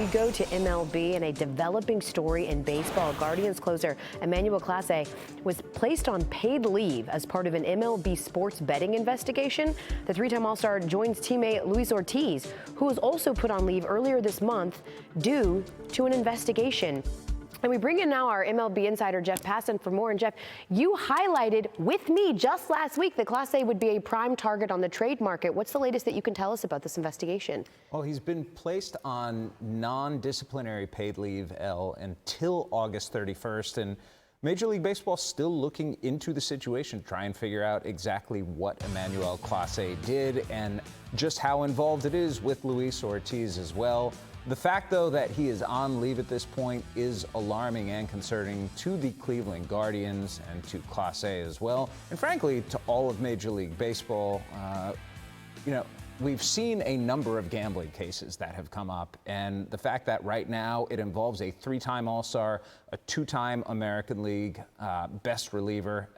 go to MLB and a developing story in baseball. Guardians closer Emmanuel Clase was placed on paid leave as part of an MLB sports betting investigation. The three-time All-Star joins teammate Luis Ortiz, who was also put on leave earlier this month due to an investigation. And we bring in now our MLB insider, Jeff Passan, for more. And Jeff, you highlighted with me just last week that Clase would be a prime target on the trade market. What's the latest that you can tell us about this investigation? Well, he's been placed on non-disciplinary paid leave, Elle, until August 31st. And Major League Baseball still looking into the situation to try and figure out exactly what Emmanuel Clase did and just how involved it is with Luis Ortiz as well. The fact, though, that he is on leave at this point is alarming and concerning to the Cleveland Guardians and to Clase as well, and frankly, to all of Major League Baseball. We've seen a number of gambling cases that have come up, and the fact that right now it involves a three-time All-Star, a two-time American League best reliever,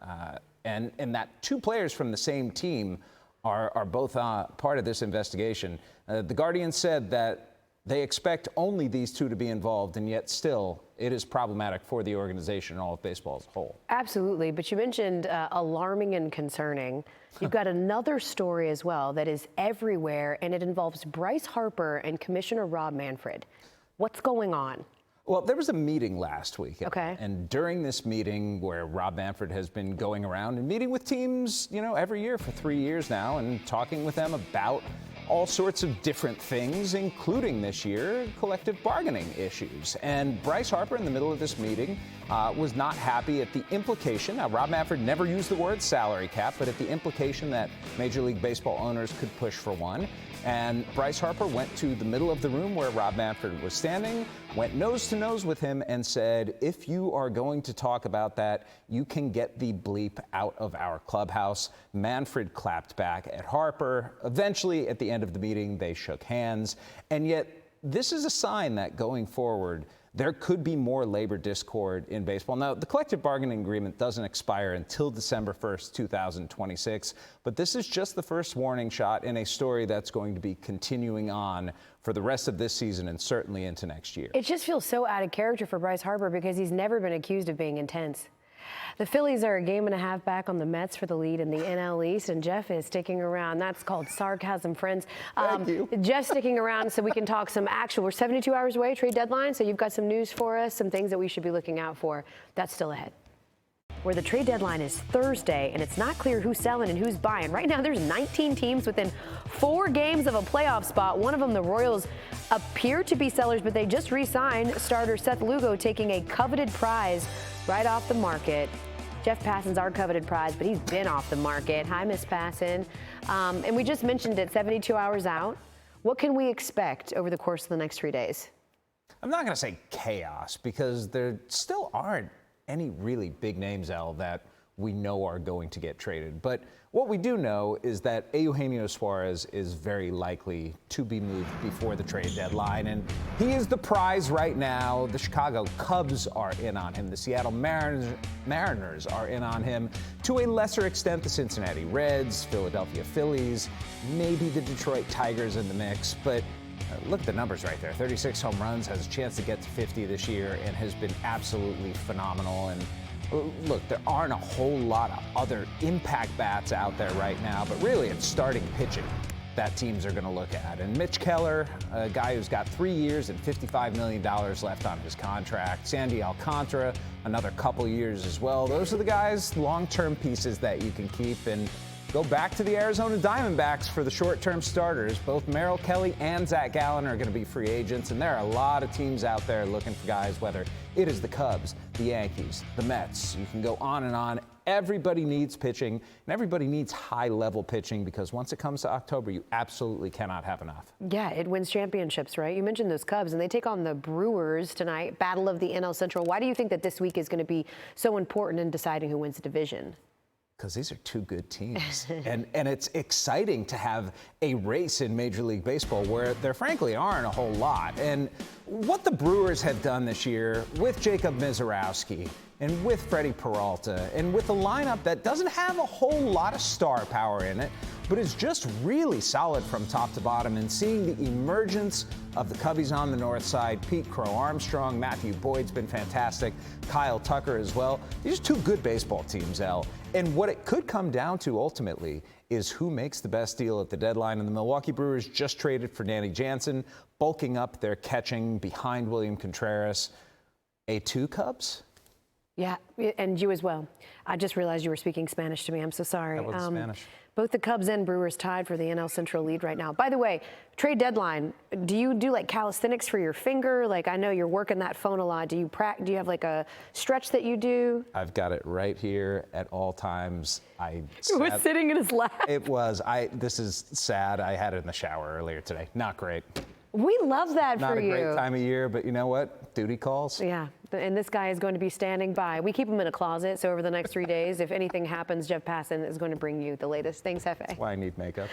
and that two players from the same team are both part of this investigation. The Guardians said that they expect only these two to be involved, and yet still it is problematic for the organization and all of baseball as a whole. Absolutely, but you mentioned alarming and concerning. You've got another story as well that is everywhere, and it involves Bryce Harper and Commissioner Rob Manfred. What's going on? Well, there was a meeting last week. Okay. And during this meeting where Rob Manfred has been going around and meeting with teams, every year for 3 years now and talking with them about all sorts of different things, including this year, collective bargaining issues. And Bryce Harper, in the middle of this meeting, was not happy at the implication. Now, Rob Manfred never used the word salary cap, but at the implication that Major League Baseball owners could push for one. And Bryce Harper went to the middle of the room where Rob Manfred was standing, went nose to nose with him and said, if you are going to talk about that, you can get the bleep out of our clubhouse. Manfred clapped back at Harper. Eventually, at the end of the meeting, they shook hands. And yet, this is a sign that going forward, there could be more labor discord in baseball. Now, the collective bargaining agreement doesn't expire until December 1st, 2026, but this is just the first warning shot in a story that's going to be continuing on for the rest of this season and certainly into next year. It just feels so out of character for Bryce Harper because he's never been accused of being intense. The Phillies are a game and a half back on the Mets for the lead in the NL East, and Jeff is sticking around. That's called sarcasm, friends. Thank you. Jeff's sticking around so we can talk some actual. We're 72 hours away, trade deadline, so you've got some news for us, some things that we should be looking out for. That's still ahead. Where the trade deadline is Thursday, and it's not clear who's selling and who's buying. Right now, there's 19 teams within 4 games of a playoff spot. One of them, the Royals, appear to be sellers, but they just re-signed starter Seth Lugo, taking a coveted prize right off the market. Jeff Passan's our coveted prize, but he's been off the market. Hi, Miss Passan. And we just mentioned it, 72 hours out. What can we expect over the course of the next 3 days? I'm not going to say chaos because there still aren't any really big names, Elle, that we know are going to get traded. But what we do know is that Eugenio Suarez is very likely to be moved before the trade deadline, and he is the prize right now. The Chicago Cubs are in on him. The Seattle Mariners are in on him. To a lesser extent, the Cincinnati Reds, Philadelphia Phillies, maybe the Detroit Tigers in the mix, but look at the numbers right there. 36 home runs, has a chance to get to 50 this year, and has been absolutely phenomenal. And look, there aren't a whole lot of other impact bats out there right now, but really it's starting pitching that teams are going to look at. And Mitch Keller, a guy who's got 3 years and $55 million left on his contract. Sandy Alcantara, another couple years as well. Those are the guys, long-term pieces that you can keep. And go back to the Arizona Diamondbacks for the short-term starters. Both Merrill Kelly and Zach Gallen are going to be free agents, and there are a lot of teams out there looking for guys, whether it is the Cubs, the Yankees, the Mets. You can go on and on. Everybody needs pitching, and everybody needs high-level pitching because once it comes to October, you absolutely cannot have enough. Yeah, it wins championships, right? You mentioned those Cubs, and they take on the Brewers tonight, battle of the NL Central. Why do you think that this week is going to be so important in deciding who wins the division? Because these are two good teams. and it's exciting to have a race in Major League Baseball where there frankly aren't a whole lot. And what the Brewers have done this year with Jacob Misiorowski and with Freddie Peralta, and with a lineup that doesn't have a whole lot of star power in it, but is just really solid from top to bottom, and seeing the emergence of the Cubbies on the north side, Pete Crow-Armstrong, Matthew Boyd's been fantastic, Kyle Tucker as well. These are two good baseball teams, Elle. And what it could come down to ultimately is who makes the best deal at the deadline. And the Milwaukee Brewers just traded for Danny Jansen, bulking up their catching behind William Contreras. A2 Cubs? Yeah, and you as well. I just realized you were speaking Spanish to me. I'm so sorry. That wasn't Spanish. Both the Cubs and Brewers tied for the NL Central lead right now. By the way, trade deadline, do you do like calisthenics for your finger? Like, I know you're working that phone a lot. Do you have like a stretch that you do? I've got it right here at all times. It was sitting in his lap. It was. This is sad. I had it in the shower earlier today. Not great. We love that Not for you. Not a great time of year, but you know what? Duty calls. Yeah, and this guy is going to be standing by. We keep him in a closet, so over the next 3 days, if anything happens, Jeff Passan is going to bring you the latest. Thanks, Hefe. That's why I need makeup.